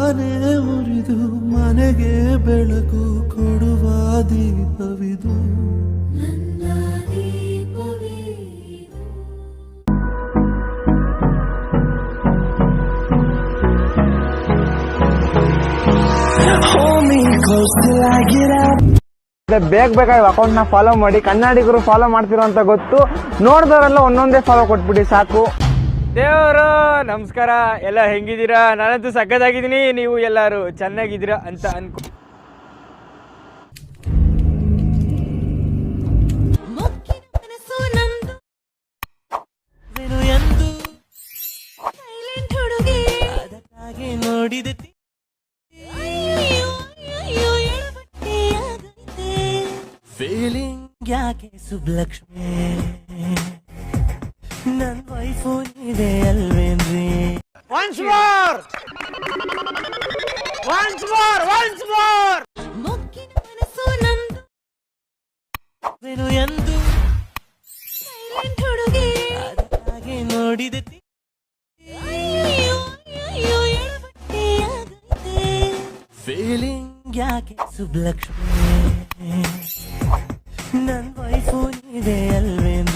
ತಾನೇ ಉರಿದು ಮನೆಗೆ ಬೆಳಕು ಕೊಡುವ ದೀಪವಿದು. ಬೇಗ ಅಕೌಂಟ್ ನ ಫಾಲೋ ಮಾಡಿ. ಕನ್ನಡಿಗರು ಫಾಲೋ ಮಾಡ್ತಿರೋ ಅಂತ ಗೊತ್ತು, ನೋಡಿದವರೆಲ್ಲ ಒಂದೊಂದೇ ಫಾಲೋ ಕೊಟ್ಬಿಡಿ ಸಾಕು. ದೇವರು ನಮಸ್ಕಾರ, ಎಲ್ಲ ಹೆಂಗಿದ್ದೀರಾ? ನಾನಂತೂ ಸಕ್ಕತ್ತಾಗಿದ್ದೀನಿ, ನೀವು ಎಲ್ಲರೂ ಚೆನ್ನಾಗಿದ್ದೀರಾ ಅಂತ ಅನ್ಕೊ. ನೋಡಿದೆ ಫೀಲಿಂಗ್ ಯಾಕೆ ಸುಬ್ಲಕ್ಷ್ಮಿ, ನನ್ ವೈಫು ನೀವೇ ಅಲ್ವೇನ್ರಿ? Once more! Once more! Once more! ಮೊಕ್ಕಿನ ಮನಸ್ಸು ನಂದು ಎಂದು ಹುಡುಗಿ ಅದಕ್ಕಾಗಿ ನೋಡಿದೆ ಫೀಲಿಂಗ್ ಯಾಕೆ ಸುಬ್ಲಕ್ಷ್ಮಿ, ನನ್ ವೈಫು ನೀವೇ ಅಲ್ವೇನ್ರಿ?